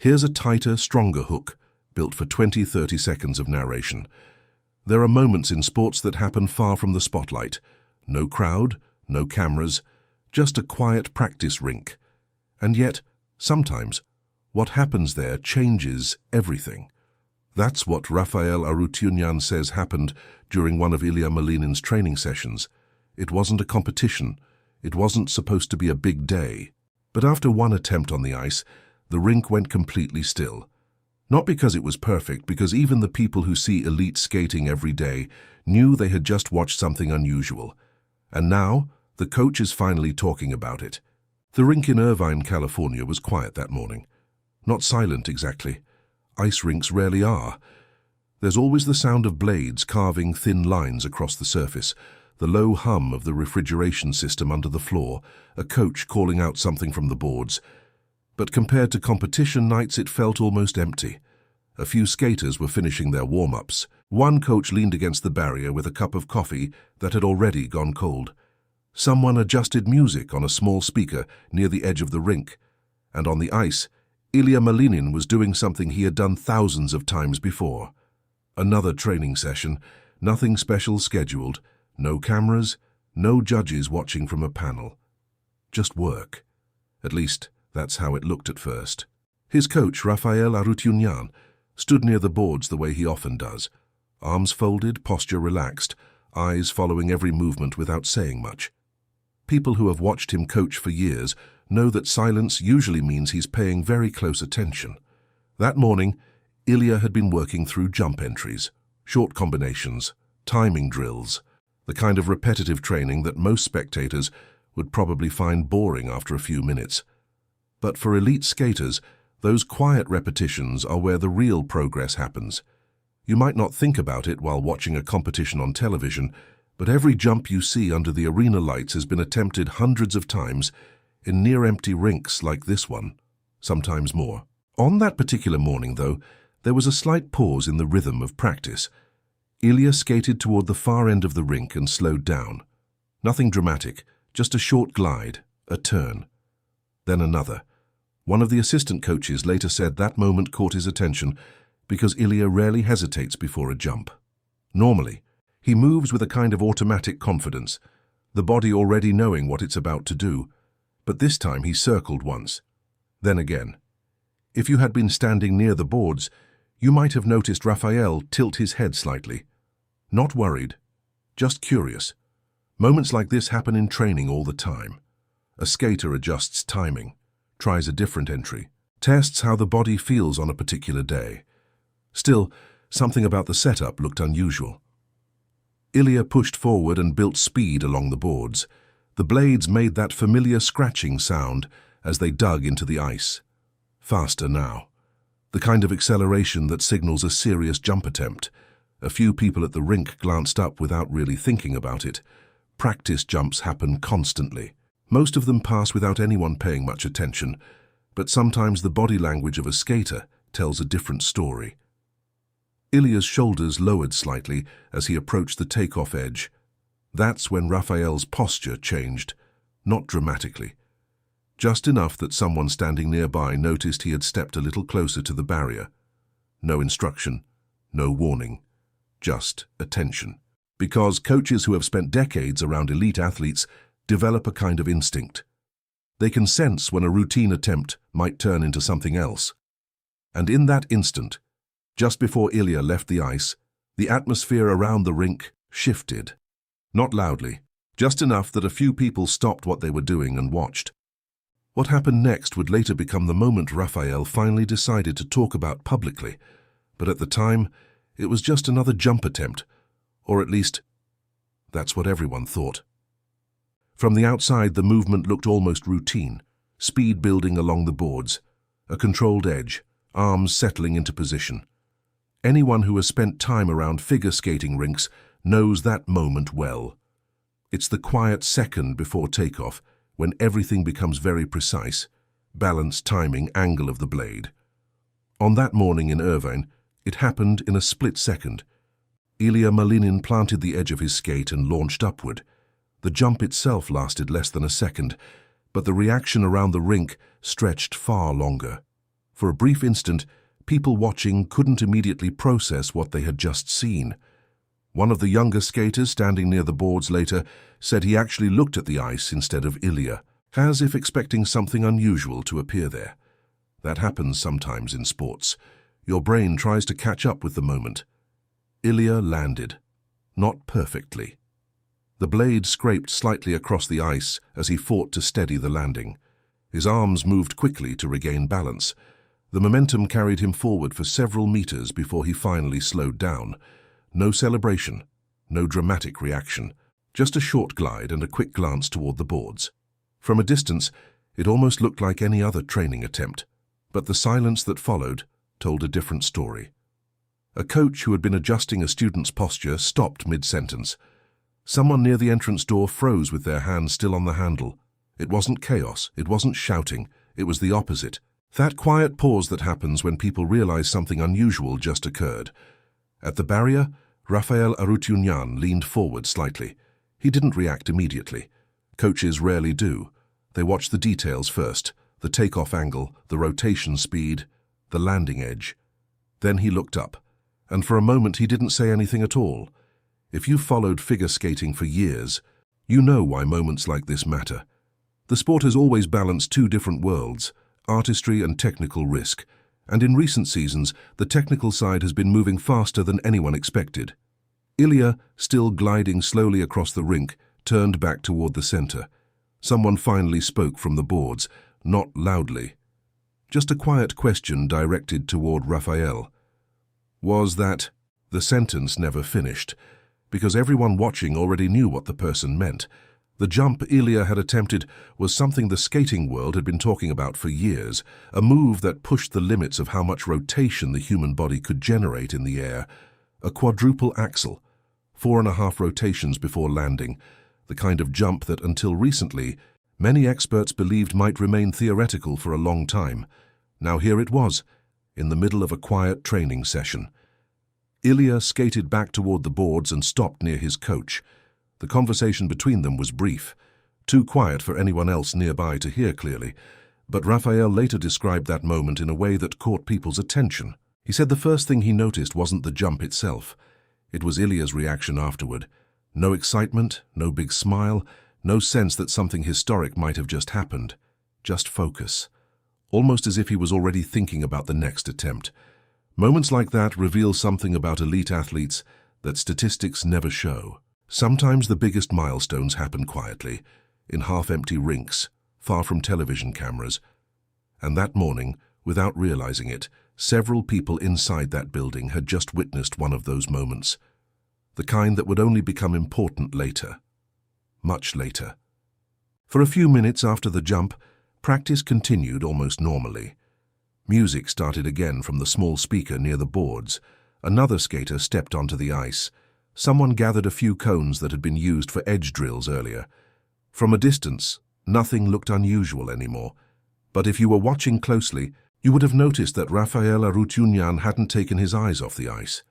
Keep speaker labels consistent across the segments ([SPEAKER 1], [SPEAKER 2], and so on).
[SPEAKER 1] Here's a tighter, stronger hook, built for 20-30 seconds of narration. There are moments in sports that happen far from the spotlight. No crowd, no cameras, just a quiet practice rink. And yet, sometimes, what happens there changes everything. That's what Raphael Arutyunyan says happened during one of Ilia Malinin's training sessions. It wasn't a competition. It wasn't supposed to be a big day. But after one attempt on the ice, the rink went completely still. Not because it was perfect, because even the people who see elite skating every day knew they had just watched something unusual. And now, the coach is finally talking about it. The rink in Irvine, California was quiet that morning. Not silent exactly. Ice rinks rarely are. There's always the sound of blades carving thin lines across the surface, the low hum of the refrigeration system under the floor, a coach calling out something from the boards. But compared to competition nights, it felt almost empty. A few skaters were finishing their warm-ups. One coach leaned against the barrier with a cup of coffee that had already gone cold. Someone adjusted music on a small speaker near the edge of the rink. And on the ice, Ilia Malinin was doing something he had done thousands of times before. Another training session, nothing special scheduled, no cameras, no judges watching from a panel. Just work. At least, that's how it looked at first. His coach, Raphael Arutyunyan, stood near the boards the way he often does. Arms folded, posture relaxed, eyes following every movement without saying much. People who have watched him coach for years know that silence usually means he's paying very close attention. That morning, Ilia had been working through jump entries, short combinations, timing drills, the kind of repetitive training that most spectators would probably find boring after a few minutes. But for elite skaters, those quiet repetitions are where the real progress happens. You might not think about it while watching a competition on television, but every jump you see under the arena lights has been attempted hundreds of times in near-empty rinks like this one, sometimes more. On that particular morning, though, there was a slight pause in the rhythm of practice. Ilia skated toward the far end of the rink and slowed down. Nothing dramatic, just a short glide, a turn. Then another. One of the assistant coaches later said that moment caught his attention because Ilia rarely hesitates before a jump. Normally, he moves with a kind of automatic confidence, the body already knowing what it's about to do. But this time he circled once, then again. If you had been standing near the boards, you might have noticed Raphael tilt his head slightly. Not worried, just curious. Moments like this happen in training all the time. A skater adjusts timing, tries a different entry, tests how the body feels on a particular day. Still, something about the setup looked unusual. Ilia pushed forward and built speed along the boards. The blades made that familiar scratching sound as they dug into the ice. Faster now. The kind of acceleration that signals a serious jump attempt. A few people at the rink glanced up without really thinking about it. Practice jumps happen constantly. Most of them pass without anyone paying much attention, but sometimes the body language of a skater tells a different story. Ilia's shoulders lowered slightly as he approached the takeoff edge. That's when Raphael's posture changed, not dramatically. Just enough that someone standing nearby noticed he had stepped a little closer to the barrier. No instruction, no warning, just attention. Because coaches who have spent decades around elite athletes develop a kind of instinct. They can sense when a routine attempt might turn into something else. And in that instant, just before Ilia left the ice, the atmosphere around the rink shifted. Not loudly, just enough that a few people stopped what they were doing and watched. What happened next would later become the moment Raphael finally decided to talk about publicly, but at the time, it was just another jump attempt, or at least, that's what everyone thought. From the outside, the movement looked almost routine, speed building along the boards, a controlled edge, arms settling into position. Anyone who has spent time around figure skating rinks knows that moment well. It's the quiet second before takeoff, when everything becomes very precise, balance, timing, angle of the blade. On that morning in Irvine, it happened in a split second. Ilia Malinin planted the edge of his skate and launched upward. The jump itself lasted less than a second, but the reaction around the rink stretched far longer. For a brief instant, people watching couldn't immediately process what they had just seen. One of the younger skaters standing near the boards later said he actually looked at the ice instead of Ilia, as if expecting something unusual to appear there. That happens sometimes in sports. Your brain tries to catch up with the moment. Ilia landed. Not perfectly. The blade scraped slightly across the ice as he fought to steady the landing. His arms moved quickly to regain balance. The momentum carried him forward for several meters before he finally slowed down. No celebration, no dramatic reaction, just a short glide and a quick glance toward the boards. From a distance, it almost looked like any other training attempt, but the silence that followed told a different story. A coach who had been adjusting a student's posture stopped mid-sentence. Someone near the entrance door froze with their hands still on the handle. It wasn't chaos, it wasn't shouting, it was the opposite. That quiet pause that happens when people realize something unusual just occurred. At the barrier, Raphael Arutyunyan leaned forward slightly. He didn't react immediately. Coaches rarely do. They watch the details first, the takeoff angle, the rotation speed, the landing edge. Then he looked up, and for a moment he didn't say anything at all. If you've followed figure skating for years, you know why moments like this matter. The sport has always balanced two different worlds, artistry and technical risk, and in recent seasons, the technical side has been moving faster than anyone expected. Ilia, still gliding slowly across the rink, turned back toward the center. Someone finally spoke from the boards, not loudly. Just a quiet question directed toward Raphael. Was that... The sentence never finished, because everyone watching already knew what the person meant. The jump Ilia had attempted was something the skating world had been talking about for years, a move that pushed the limits of how much rotation the human body could generate in the air. A quadruple Axel, 4.5 rotations before landing, the kind of jump that until recently many experts believed might remain theoretical for a long time. Now here it was, in the middle of a quiet training session. Ilia skated back toward the boards and stopped near his coach. The conversation between them was brief, too quiet for anyone else nearby to hear clearly, but Raphael later described that moment in a way that caught people's attention. He said the first thing he noticed wasn't the jump itself. It was Ilia's reaction afterward. No excitement, no big smile, no sense that something historic might have just happened. Just focus. Almost as if he was already thinking about the next attempt. Moments like that reveal something about elite athletes that statistics never show. Sometimes the biggest milestones happen quietly, in half-empty rinks, far from television cameras. And that morning, without realizing it, several people inside that building had just witnessed one of those moments. The kind that would only become important later. Much later. For a few minutes after the jump, practice continued almost normally. Music started again from the small speaker near the boards. Another skater stepped onto the ice. Someone gathered a few cones that had been used for edge drills earlier. From a distance, nothing looked unusual anymore. But if you were watching closely, you would have noticed that Raphael Arutyunyan hadn't taken his eyes off the ice.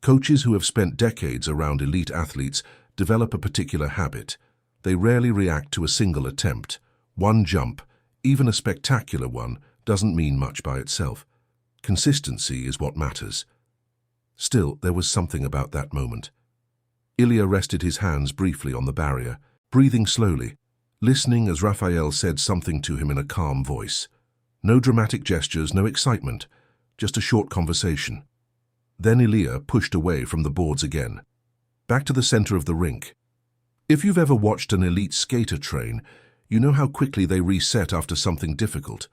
[SPEAKER 1] Coaches who have spent decades around elite athletes develop a particular habit. They rarely react to a single attempt. One jump, even a spectacular one, doesn't mean much by itself. Consistency is what matters. Still, there was something about that moment. Ilia rested his hands briefly on the barrier, breathing slowly, listening as Raphael said something to him in a calm voice. No dramatic gestures, no excitement, just a short conversation. Then Ilia pushed away from the boards again, back to the center of the rink. If you've ever watched an elite skater train, you know how quickly they reset after something difficult.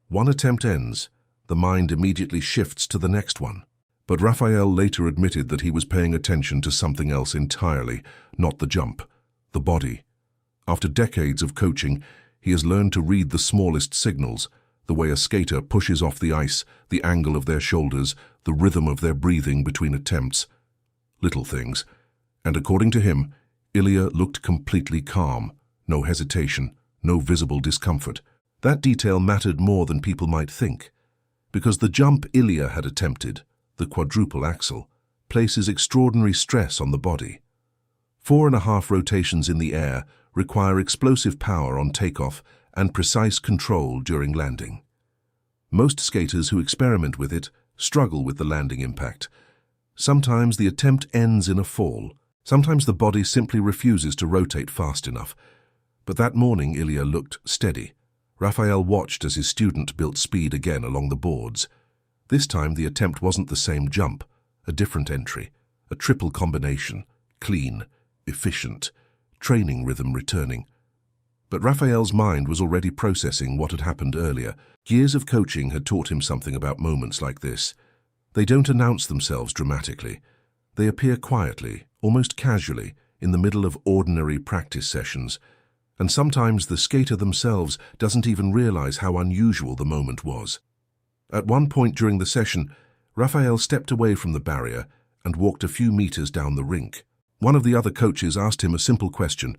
[SPEAKER 1] One attempt ends, the mind immediately shifts to the next one. But Raphael later admitted that he was paying attention to something else entirely, not the jump, the body. After decades of coaching, he has learned to read the smallest signals, the way a skater pushes off the ice, the angle of their shoulders, the rhythm of their breathing between attempts. Little things. And according to him, Ilia looked completely calm, no hesitation, no visible discomfort. That detail mattered more than people might think, because the jump Ilia had attempted, the quadruple Axel, places extraordinary stress on the body. 4.5 rotations in the air require explosive power on takeoff and precise control during landing. Most skaters who experiment with it struggle with the landing impact. Sometimes the attempt ends in a fall. Sometimes the body simply refuses to rotate fast enough. But that morning, Ilia looked steady. Raphael watched as his student built speed again along the boards. This time the attempt wasn't the same jump, a different entry, a triple combination, clean, efficient, training rhythm returning. But Raphael's mind was already processing what had happened earlier. Years of coaching had taught him something about moments like this. They don't announce themselves dramatically. They appear quietly, almost casually, in the middle of ordinary practice sessions. And sometimes the skater themselves doesn't even realize how unusual the moment was. At one point during the session, Raphael stepped away from the barrier and walked a few meters down the rink. One of the other coaches asked him a simple question.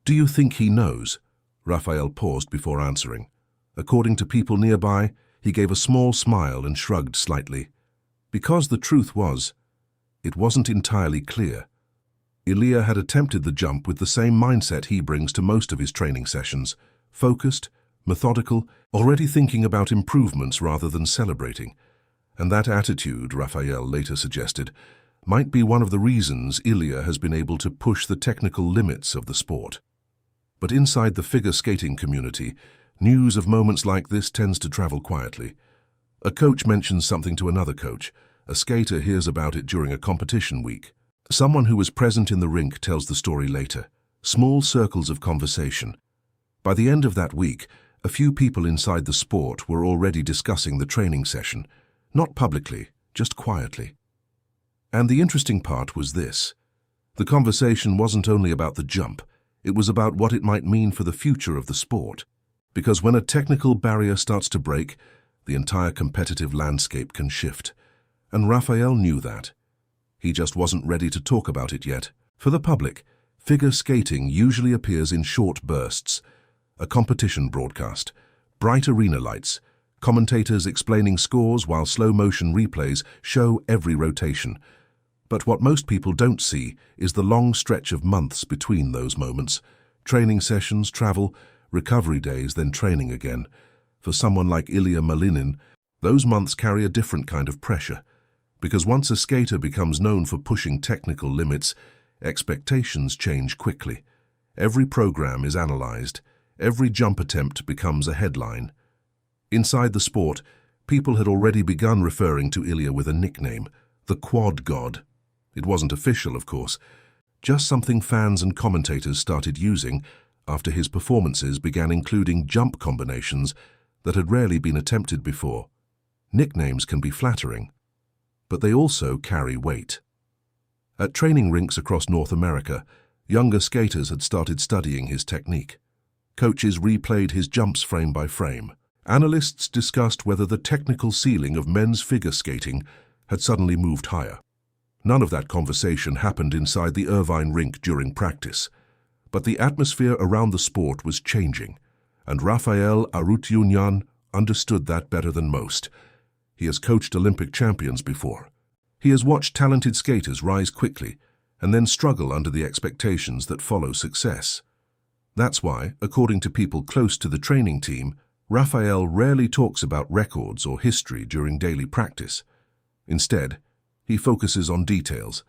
[SPEAKER 1] "Do you think he knows?" Raphael paused before answering. According to people nearby, he gave a small smile and shrugged slightly. Because the truth was, it wasn't entirely clear. Ilia had attempted the jump with the same mindset he brings to most of his training sessions, focused, methodical, already thinking about improvements rather than celebrating. And that attitude, Raphael later suggested, might be one of the reasons Ilia has been able to push the technical limits of the sport. But inside the figure skating community, news of moments like this tends to travel quietly. A coach mentions something to another coach. A skater hears about it during a competition week. Someone who was present in the rink tells the story later. Small circles of conversation. By the end of that week, a few people inside the sport were already discussing the training session, not publicly, just quietly. And the interesting part was this. The conversation wasn't only about the jump, it was about what it might mean for the future of the sport. Because when a technical barrier starts to break, the entire competitive landscape can shift. And Raphael knew that. He just wasn't ready to talk about it yet. For the public, figure skating usually appears in short bursts. A competition broadcast, bright arena lights, commentators explaining scores while slow-motion replays show every rotation. But what most people don't see is the long stretch of months between those moments. Training sessions, travel, recovery days, then training again. For someone like Ilia Malinin, those months carry a different kind of pressure. Because once a skater becomes known for pushing technical limits, expectations change quickly. Every program is analyzed. Every jump attempt becomes a headline. Inside the sport, people had already begun referring to Ilia with a nickname, the Quad God. It wasn't official, of course, just something fans and commentators started using after his performances began including jump combinations that had rarely been attempted before. Nicknames can be flattering, but they also carry weight. At training rinks across North America, younger skaters had started studying his technique. Coaches replayed his jumps frame by frame. Analysts discussed whether the technical ceiling of men's figure skating had suddenly moved higher. None of that conversation happened inside the Irvine rink during practice, but the atmosphere around the sport was changing, and Raphael Arutyunyan understood that better than most. He has coached Olympic champions before. He has watched talented skaters rise quickly and then struggle under the expectations that follow success. That's why, according to people close to the training team, Raphael rarely talks about records or history during daily practice. Instead, he focuses on details,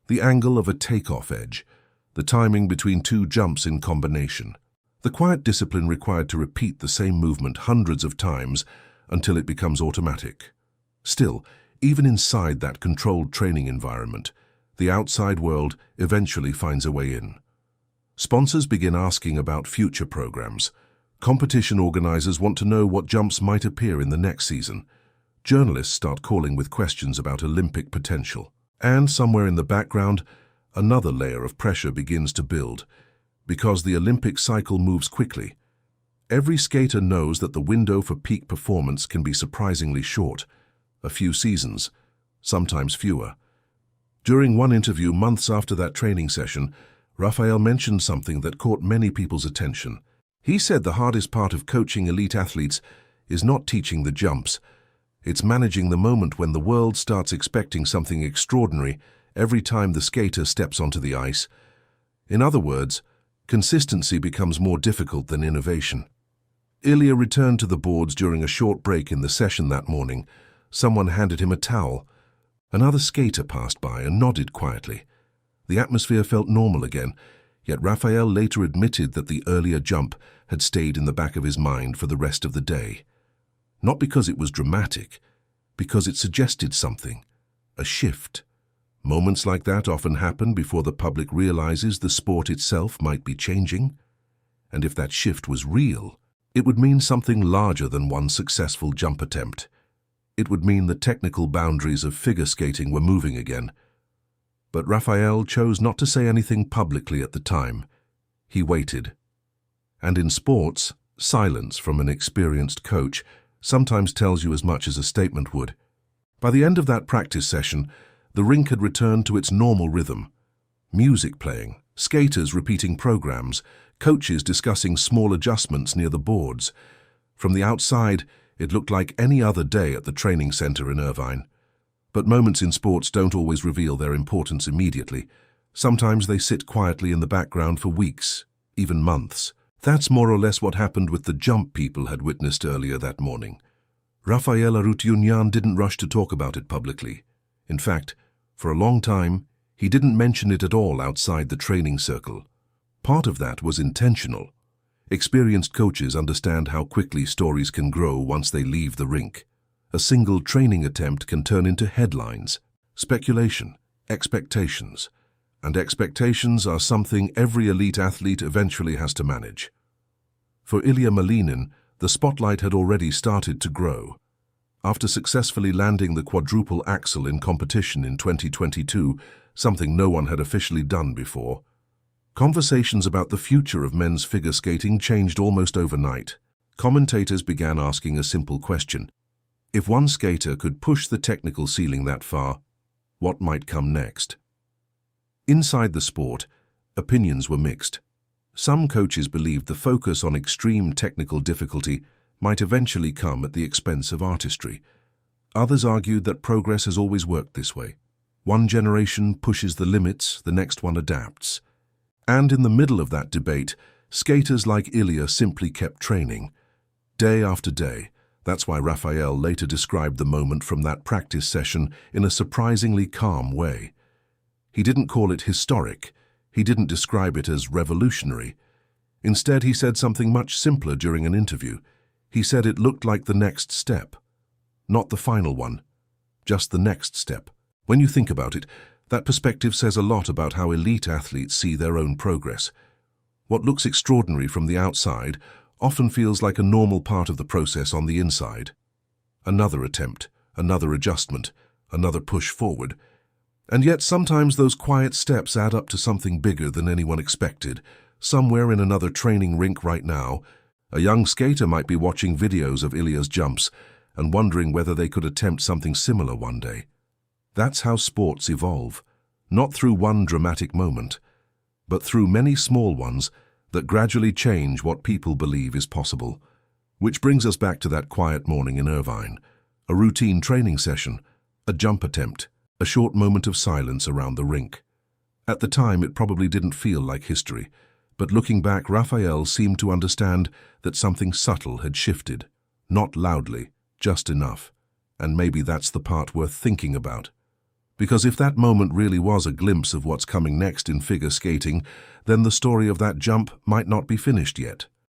[SPEAKER 1] the angle of a takeoff edge, the timing between two jumps in combination, the quiet discipline required to repeat the same movement hundreds of times until it becomes automatic. Still, even inside that controlled training environment, the outside world eventually finds a way in. Sponsors begin asking about future programs. Competition organizers want to know what jumps might appear in the next season. Journalists start calling with questions about Olympic potential. And somewhere in the background, another layer of pressure begins to build. Because the Olympic cycle moves quickly, every skater knows that the window for peak performance can be surprisingly short. A few seasons, sometimes fewer. During one interview months after that training session, Raphael mentioned something that caught many people's attention. He said the hardest part of coaching elite athletes is not teaching the jumps. It's managing the moment when the world starts expecting something extraordinary every time the skater steps onto the ice. In other words, consistency becomes more difficult than innovation. Ilia returned to the boards during a short break in the session that morning. Someone handed him a towel. Another skater passed by and nodded quietly. The atmosphere felt normal again, yet Raphael later admitted that the earlier jump had stayed in the back of his mind for the rest of the day. Not because it was dramatic, because it suggested something, a shift. Moments like that often happen before the public realizes the sport itself might be changing. And if that shift was real, it would mean something larger than one successful jump attempt. It would mean the technical boundaries of figure skating were moving again. But Raphael chose not to say anything publicly at the time. He waited. And in sports, silence from an experienced coach sometimes tells you as much as a statement would. By the end of that practice session, the rink had returned to its normal rhythm. Music playing, skaters repeating programs, coaches discussing small adjustments near the boards. From the outside, it looked like any other day at the training center in Irvine. But moments in sports don't always reveal their importance immediately. Sometimes they sit quietly in the background for weeks, even months. That's more or less what happened with the jump people had witnessed earlier that morning. Raphael Arutiunian didn't rush to talk about it publicly. In fact, for a long time, he didn't mention it at all outside the training circle. Part of that was intentional. Experienced coaches understand how quickly stories can grow once they leave the rink. A single training attempt can turn into headlines, speculation, expectations. And expectations are something every elite athlete eventually has to manage. For Ilia Malinin, the spotlight had already started to grow. After successfully landing the quadruple Axel in competition in 2022, something no one had officially done before, conversations about the future of men's figure skating changed almost overnight. Commentators began asking a simple question. If one skater could push the technical ceiling that far, what might come next? Inside the sport, opinions were mixed. Some coaches believed the focus on extreme technical difficulty might eventually come at the expense of artistry. Others argued that progress has always worked this way. One generation pushes the limits, the next one adapts. And in the middle of that debate, skaters like Ilia simply kept training. Day after day. That's why Raphael later described the moment from that practice session in a surprisingly calm way. He didn't call it historic. He didn't describe it as revolutionary. Instead, he said something much simpler during an interview. He said it looked like the next step. Not the final one, just the next step. When you think about it, that perspective says a lot about how elite athletes see their own progress. What looks extraordinary from the outside often feels like a normal part of the process on the inside. Another attempt, another adjustment, another push forward. And yet sometimes those quiet steps add up to something bigger than anyone expected. Somewhere in another training rink right now, a young skater might be watching videos of Ilia's jumps and wondering whether they could attempt something similar one day. That's how sports evolve, not through one dramatic moment, but through many small ones that gradually change what people believe is possible. Which brings us back to that quiet morning in Irvine, a routine training session, a jump attempt, a short moment of silence around the rink. At the time, it probably didn't feel like history, but looking back, Raphael seemed to understand that something subtle had shifted. Not loudly, just enough. And maybe that's the part worth thinking about. Because if that moment really was a glimpse of what's coming next in figure skating, then the story of that jump might not be finished yet.